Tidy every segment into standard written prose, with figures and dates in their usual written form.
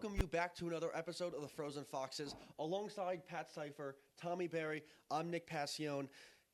welcome you back to another episode of the Frozen Foxes. Alongside Pat Sypher, Tommy Berry, I'm Nick Paccione.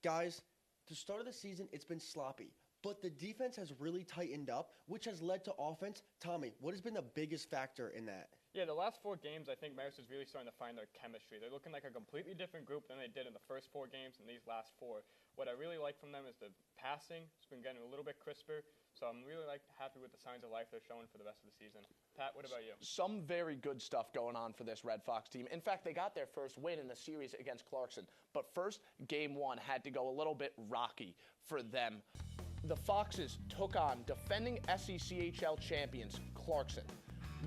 Guys, to start of the season, it's been sloppy, but the defense has really tightened up, which has led to offense. Tommy, what has been the biggest factor in that? Yeah, the last 4 games, I think Marist is really starting to find their chemistry. They're looking like a completely different group than they did in the first 4 games and these last 4. What I really like from them is the passing. It's been getting a little bit crisper. So I'm really happy with the signs of life they're showing for the rest of the season. Pat, what about you? Some very good stuff going on for this Red Fox team. In fact, they got their first win in the series against Clarkson. But first, Game 1 had to go a little bit rocky for them. The Foxes took on defending SECHL champions Clarkson.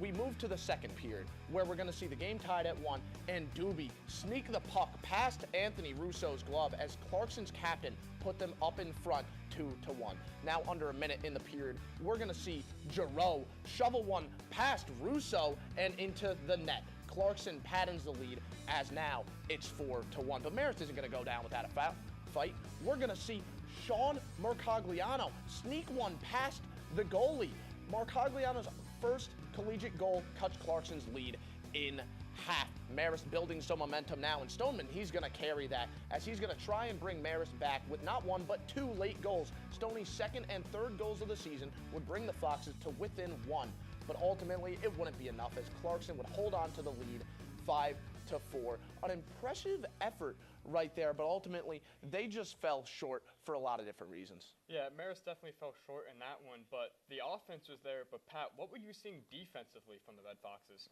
We move to the second period, where we're going to see the game tied at 1, and Doobie sneak the puck past Anthony Russo's glove as Clarkson's captain put them up in front 2-1. Now under a minute in the period, we're going to see Giroux shovel one past Russo and into the net. Clarkson pattens the lead as now it's 4-1. But Marist isn't going to go down without a fight. We're going to see Sean Mercogliano sneak one past the goalie. Mercogliano's first collegiate goal cuts Clarkson's lead in half. Marist building some momentum now, and Stoneman, he's going to carry that as he's going to try and bring Marist back with not 1 but 2 late goals. Stoney's second and third goals of the season would bring the Foxes to within 1, but ultimately it wouldn't be enough as Clarkson would hold on to the lead 5-4. An impressive effort right there, but ultimately they just fell short for a lot of different reasons. Yeah, Marist definitely fell short in that one, but the offense was there. But Pat, what were you seeing defensively from the Red Foxes?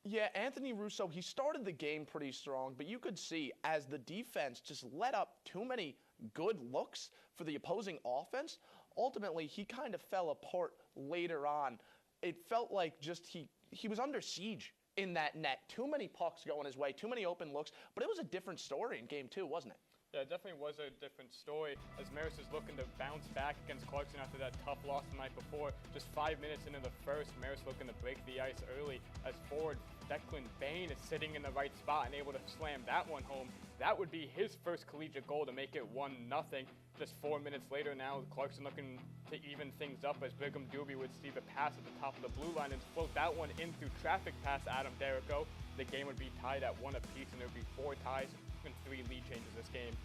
Yeah, Anthony Russo, he started the game pretty strong, but you could see as the defense just let up too many good looks for the opposing offense, ultimately he kind of fell apart later on. It felt like just he was under siege in that net. Too many pucks going his way, too many open looks, but it was a different story in Game 2, wasn't it? Yeah, it definitely was a different story as Marist is looking to bounce back against Clarkson after that tough loss the night before. Just 5 minutes into the first, Marist looking to break the ice early as forward Declan Bain is sitting in the right spot and able to slam that one home. That would be his first collegiate goal to make it 1-0. Just 4 minutes later now, Clarkson looking to even things up as Brigham Doobie would receive a pass at the top of the blue line and float that one in through traffic past Adam Derrico. The game would be tied at 1 apiece, and there would be 4 ties and 3 lead changes this game.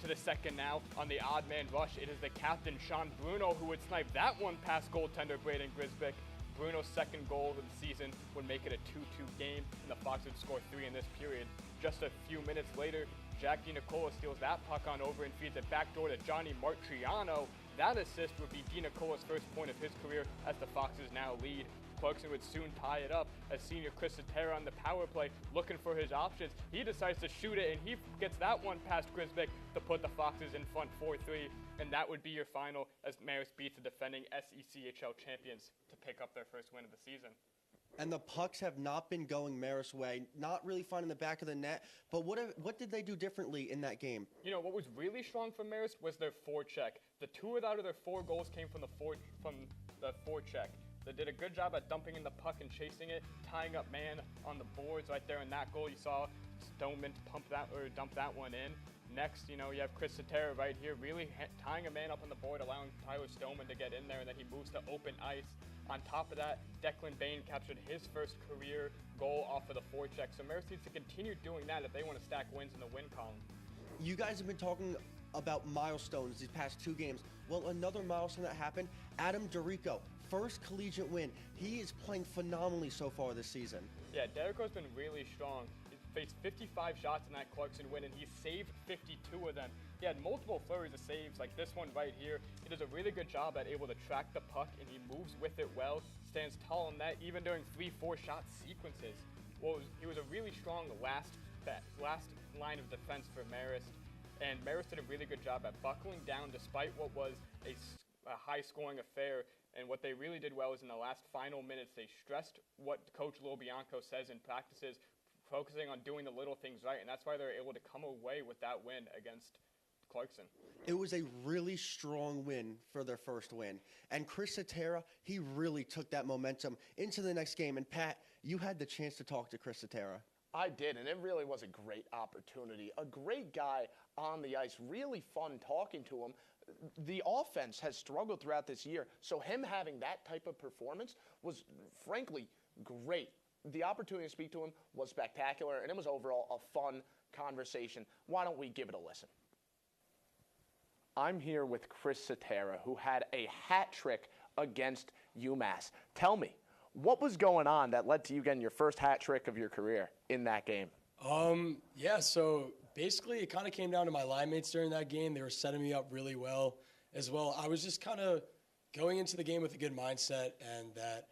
To the second now, on the odd man rush, it is the captain, Sean Bruno, who would snipe that one past goaltender Braden Grisbick. Bruno's second goal of the season would make it a 2-2 game, and the Fox would score 3 in this period. Just a few minutes later, Jack DiNicola steals that puck on over and feeds it backdoor to Johnny Martriano. That assist would be DiNicola's first point of his career as the Foxes now lead. Clarkson would soon tie it up as senior Chris Satera on the power play looking for his options. He decides to shoot it, and he gets that one past Grisbick to put the Foxes in front 4-3. And that would be your final as Marist beats the defending SECHL champions to pick up their first win of the season. And the pucks have not been going Marist's way, not really finding the back of the net. But what did they do differently in that game? You know, what was really strong from Marist was their forecheck. The 2 out of their 4 goals came from the forecheck. They did a good job at dumping in the puck and chasing it, tying up man on the boards right there in that goal. You saw Stoneman dump that one in. Next, you have Chris Satera right here really tying a man up on the board, allowing Tyler Stoneman to get in there, and then he moves to open ice. On top of that, Declan Bain captured his first career goal off of the forecheck. So Marist needs to continue doing that if they want to stack wins in the win column. You guys have been talking about milestones these past 2 games. Well, another milestone that happened, Adam Derrico, first collegiate win. He is playing phenomenally so far this season. Yeah, Derrico's been really strong. He faced 55 shots in that Clarkson win, and he saved 52 of them. He had multiple flurries of saves, like this one right here. He does a really good job at able to track the puck, and he moves with it well, stands tall in that, even during 3-4 shot sequences. Well, he was a really strong last line of defense for Marist, and Marist did a really good job at buckling down despite what was a high-scoring affair. And what they really did well is in the last final minutes, they stressed what Coach Lil Bianco says in practices, focusing on doing the little things right, and that's why they're able to come away with that win against Clarkson. It was a really strong win for their first win. And Chris Satera, he really took that momentum into the next game. And Pat, you had the chance to talk to Chris Satera. I did, and it really was a great opportunity. A great guy on the ice, really fun talking to him. The offense has struggled throughout this year, so him having that type of performance was, frankly, great the opportunity to speak to him was spectacular, and it was overall a fun conversation. Why don't we give it a listen? I'm here with Chris Satera, who had a hat trick against UMass. Tell me, what was going on that led to you getting your first hat trick of your career in that game? Yeah, so basically it kind of came down to my line mates during that game. They were setting me up really well as well. I was just kind of going into the game with a good mindset, and that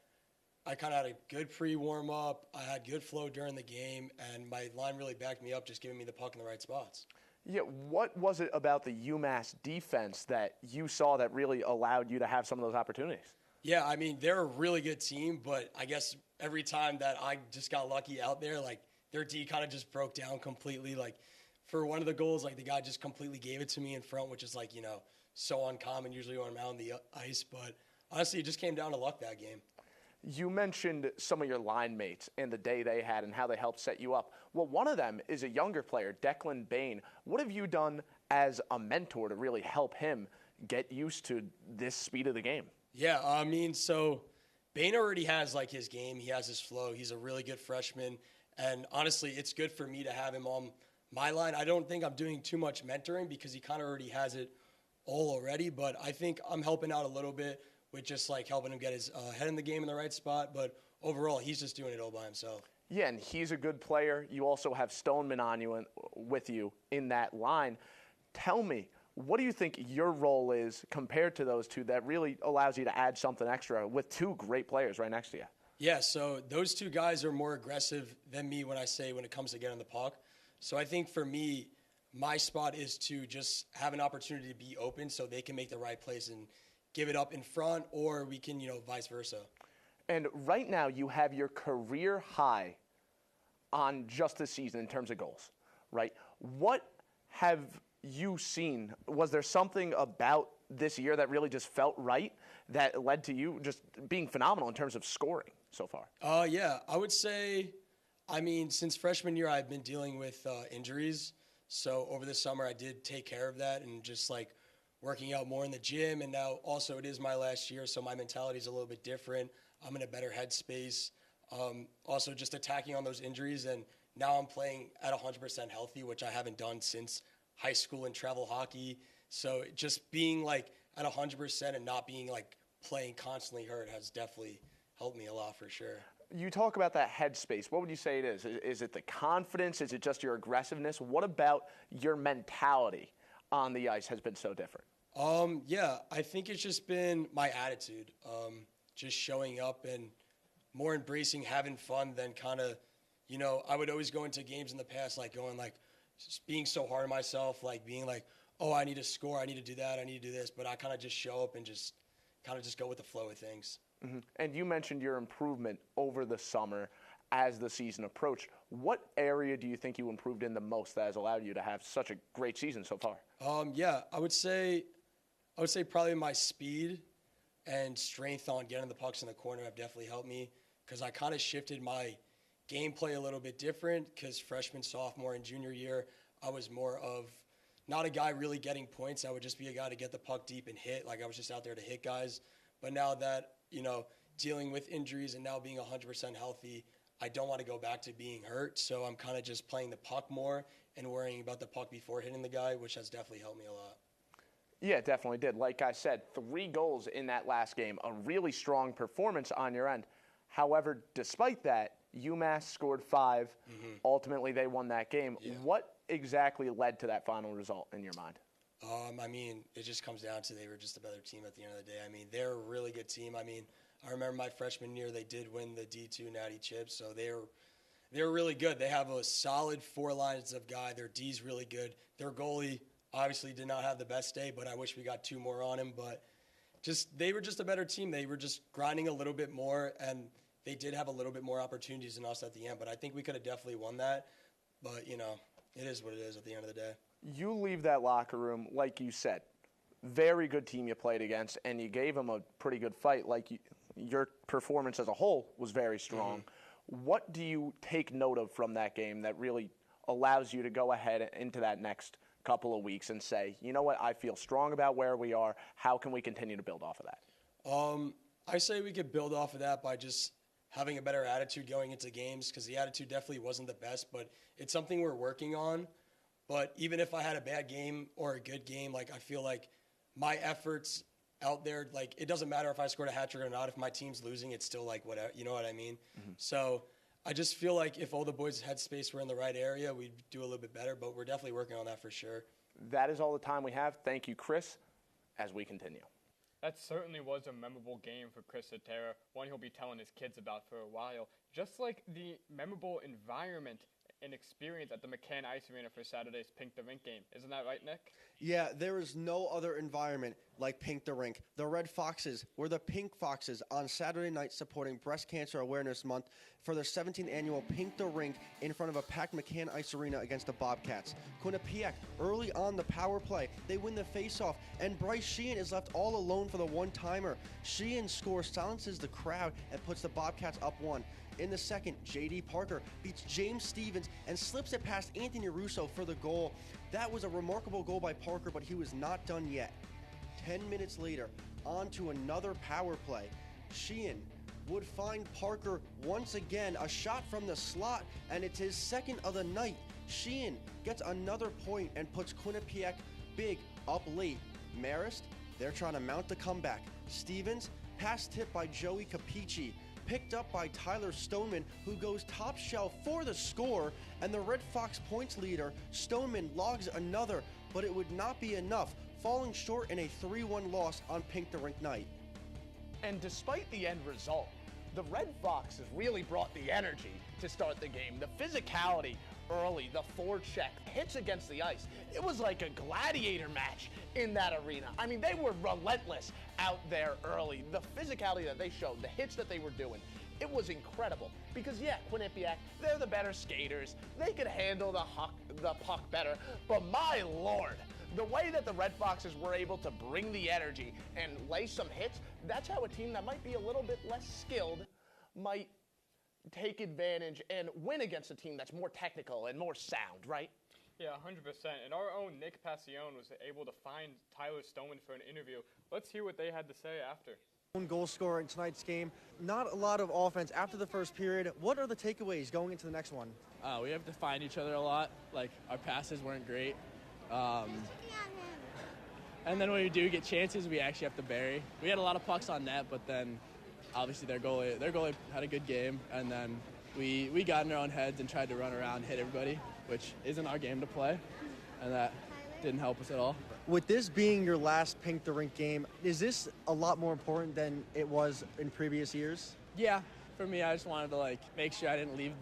I kind of had a good pre-warm-up. I had good flow during the game, and my line really backed me up, just giving me the puck in the right spots. Yeah, what was it about the UMass defense that you saw that really allowed you to have some of those opportunities? Yeah, I mean, they're a really good team, but I guess every time that I just got lucky out there, like, their D kind of just broke down completely. Like, for one of the goals, like, the guy just completely gave it to me in front, which is, like, you know, so uncommon usually when I'm out on the ice. But honestly, it just came down to luck that game. You mentioned some of your line mates and the day they had and how they helped set you up. Well, one of them is a younger player, Declan Bain. What have you done as a mentor to really help him get used to this speed of the game? Yeah, I mean, so Bain already has, like, his game. He has his flow. He's a really good freshman. And honestly, it's good for me to have him on my line. I don't think I'm doing too much mentoring because he kind of already has it all already. But I think I'm helping out a little bit with just, like, helping him get his head in the game in the right spot. But overall, he's just doing it all by himself. Yeah, and he's a good player. You also have Stoneman on you with you in that line. Tell me, what do you think your role is compared to those two that really allows you to add something extra with two great players right next to you? Yeah, so those two guys are more aggressive than me when it comes to getting the puck. So I think for me, my spot is to just have an opportunity to be open so they can make the right plays and give it up in front, or we can, vice versa. And right now you have your career high on just this season in terms of goals, right? What have you seen? Was there something about this year that really just felt right that led to you just being phenomenal in terms of scoring so far? Yeah, I would say, since freshman year, I've been dealing with injuries. So over the summer, I did take care of that and just, like, working out more in the gym. And now also it is my last year, so my mentality is a little bit different. I'm in a better headspace. Also just attacking on those injuries. And now I'm playing at 100% healthy, which I haven't done since high school and travel hockey. So just being, like, at 100% and not being, like, playing constantly hurt has definitely helped me a lot for sure. You talk about that headspace. What would you say it is? Is it the confidence? Is it just your aggressiveness? What about your mentality on the ice has been so different? Yeah, I think it's just been my attitude, just showing up and more embracing having fun than kind of, I would always go into games in the past, like going, like, just being so hard on myself, like being like, oh, I need to score, I need to do that, I need to do this. But I kind of just show up and just kind of just go with the flow of things. Mm-hmm. And you mentioned your improvement over the summer as the season approached. What area do you think you improved in the most that has allowed you to have such a great season so far? Yeah, I would say probably my speed and strength on getting the pucks in the corner have definitely helped me, because I kind of shifted my gameplay a little bit different, because freshman, sophomore, and junior year, I was more of not a guy really getting points. I would just be a guy to get the puck deep and hit. Like, I was just out there to hit guys. But now that, dealing with injuries and now being 100% healthy, I don't want to go back to being hurt. So I'm kind of just playing the puck more and worrying about the puck before hitting the guy, which has definitely helped me a lot. Yeah, it definitely did. Like I said, 3 goals in that last game, a really strong performance on your end. However, despite that, UMass scored 5. Mm-hmm. Ultimately, they won that game. Yeah. What exactly led to that final result in your mind? It just comes down to they were just a better team at the end of the day. They're a really good team. I remember my freshman year, they did win the D2 Natty Chip, so they're really good. They have a solid 4 lines of guy. Their D's really good. Their goalie obviously did not have the best day, but I wish we got 2 more on him. But they were just a better team. They were just grinding a little bit more, and they did have a little bit more opportunities than us at the end. But I think we could have definitely won that. But, it is what it is at the end of the day. You leave that locker room, like you said, very good team you played against, and you gave them a pretty good fight. Your performance as a whole was very strong. Mm-hmm. What do you take note of from that game that really allows you to go ahead into that next couple of weeks and say, you know what, I feel strong about where we are. How can we continue to build off of that? I say we could build off of that by just having a better attitude going into games, because the attitude definitely wasn't the best, but it's something we're working on. But even if I had a bad game or a good game, like, I feel like my efforts out there, like, it doesn't matter if I scored a hat trick or not. If my team's losing, it's still like whatever, you know what I mean? So I just feel like if all the boys' headspace were in the right area, we'd do a little bit better, but we're definitely working on that for sure. That is all the time we have. Thank you, Chris, as we continue. That certainly was a memorable game for Chris Cetera, one he'll be telling his kids about for a while. Just like the memorable environment and experience at the McCann Ice Arena for Saturday's Pink the Rink game. Isn't that right, Nick? Yeah, there is no other environment like Pink the Rink. The Red Foxes were the Pink Foxes on Saturday night supporting Breast Cancer Awareness Month for their 17th annual Pink the Rink in front of a packed McCann Ice Arena against the Bobcats. Quinnipiac, early on the power play, they win the faceoff, and Bryce Sheehan is left all alone for the one-timer. Sheehan scores, silences the crowd, and puts the Bobcats up 1. In the second, J.D. Parker beats James Stevens and slips it past Anthony Russo for the goal. That was a remarkable goal by Parker, but he was not done yet. 10 minutes later, on to another power play. Sheehan would find Parker once again, a shot from the slot, and it's his second of the night. Sheehan gets another point and puts Quinnipiac big up late. Marist, they're trying to mount the comeback. Stevens, pass tip by Joey Capici, picked up by Tyler Stoneman, who goes top shelf for the score, and the Red Fox points leader, Stoneman, logs another, but it would not be enough, falling short in a 3-1 loss on Pink the Rink night. And despite the end result, the Red Foxes really brought the energy to start the game. The physicality early, the forecheck, hits against the ice. It was like a gladiator match in that arena. I mean, they were relentless out there early. The physicality that they showed, the hits that they were doing, it was incredible. Because, yeah, Quinnipiac, they're the better skaters. They could handle the puck better. But my Lord, the way that the Red Foxes were able to bring the energy and lay some hits, that's how a team that might be a little bit less skilled might take advantage and win against a team that's more technical and more sound, right? Yeah, 100%. And our own Nick Paccione was able to find Tyler Stoneman for an interview. Let's hear what they had to say after. Goal scorer in tonight's game. Not a lot of offense after the first period. What are the takeaways going into the next one? We have to find each other a lot. Like, our passes weren't great. And then when we do get chances, we actually have to bury. We had a lot of pucks on net, but then obviously their goalie had a good game, and then we got in our own heads and tried to run around and hit everybody, which isn't our game to play, and that didn't help us at all. With this being your last Pink the Rink game, is this a lot more important than it was in previous years? Yeah, for me, I just wanted to make sure I didn't leave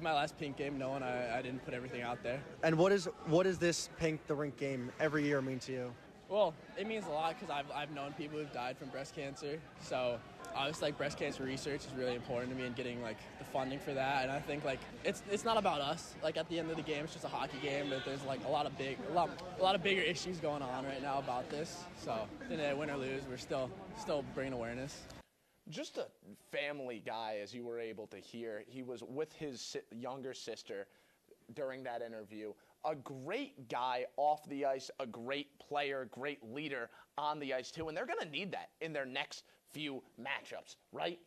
my last Pink game knowing I didn't put everything out there. And what is this Pink the Rink game every year mean to you? Well, it means a lot because I've known people who've died from breast cancer. So obviously, breast cancer research is really important to me and getting the funding for that. And I think it's not about us. At the end of the game, it's just a hockey game. But there's a lot of bigger issues going on right now about this. So win or lose, we're still bringing awareness. Just a family guy, as you were able to hear. He was with his younger sister during that interview. A great guy off the ice, a great player, great leader on the ice too, and they're going to need that in their next few matchups, right?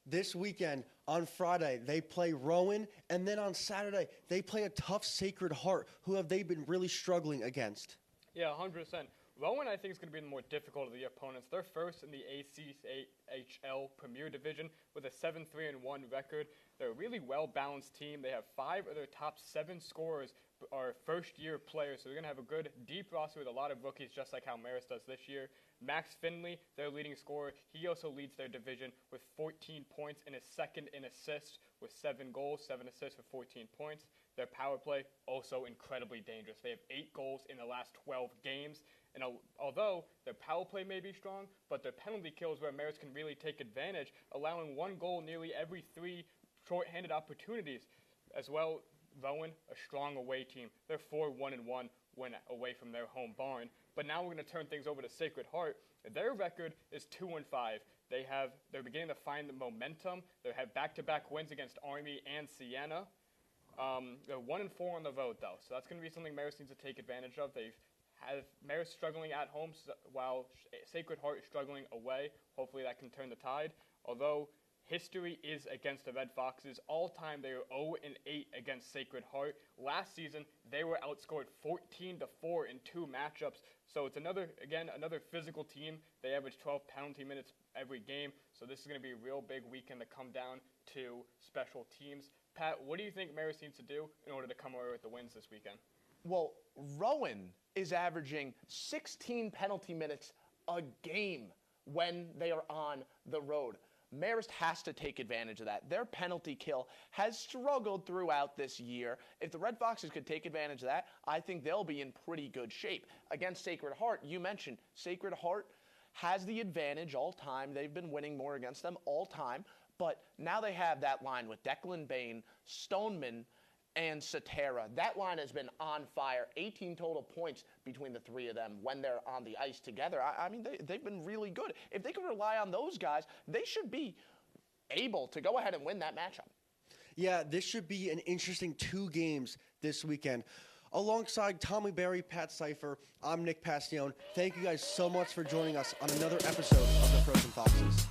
This weekend, on Friday, they play Rowan, and then on Saturday, they play a tough Sacred Heart, who have they been really struggling against? Yeah, 100%. Rowan, I think, is going to be the more difficult of the opponents. They're first in the ACHL Premier Division with a 7-3-1 record. They're a really well-balanced team. They have 5 of their top 7 scorers are first-year players, so they're going to have a good, deep roster with a lot of rookies, just like how Marist does this year. Max Finley, their leading scorer, he also leads their division with 14 points and is second in assists with 7 goals, 7 assists for 14 points. Their power play, also incredibly dangerous. They have 8 goals in the last 12 games. And although their power play may be strong, but their penalty kills where Marist can really take advantage, allowing 1 goal nearly every 3 short-handed opportunities. As well, Rowan, a strong away team. They're 4-1-1 when away from their home barn. But now we're going to turn things over to Sacred Heart. Their record is 2-5. They're beginning to find the momentum. They have back-to-back wins against Army and Siena. They're 1-4 on the road, though, so that's going to be something Marist needs to take advantage of. They've had Marist struggling at home while Sacred Heart is struggling away. Hopefully that can turn the tide. Although history is against the Red Foxes. All time, they were 0-8 against Sacred Heart. Last season, they were outscored 14-4 in 2 matchups. So it's another physical team. They average 12 penalty minutes every game. So this is going to be a real big weekend to come down to special teams. Pat, what do you think Marist needs to do in order to come away with the wins this weekend? Well, Rowan is averaging 16 penalty minutes a game when they are on the road. Marist has to take advantage of that. Their penalty kill has struggled throughout this year. If the Red Foxes could take advantage of that, I think they'll be in pretty good shape. Against Sacred Heart, you mentioned Sacred Heart has the advantage all time. They've been winning more against them all time. But now they have that line with Declan Bain, Stoneman, and Satera. That line has been on fire. 18 total points between the 3 of them when they're on the ice together. I mean, they've been really good. If they can rely on those guys, they should be able to go ahead and win that matchup. Yeah, this should be an interesting 2 games this weekend. Alongside Tommy Berry, Pat Sypher, I'm Nick Paccione. Thank you guys so much for joining us on another episode of the Frozen Foxes.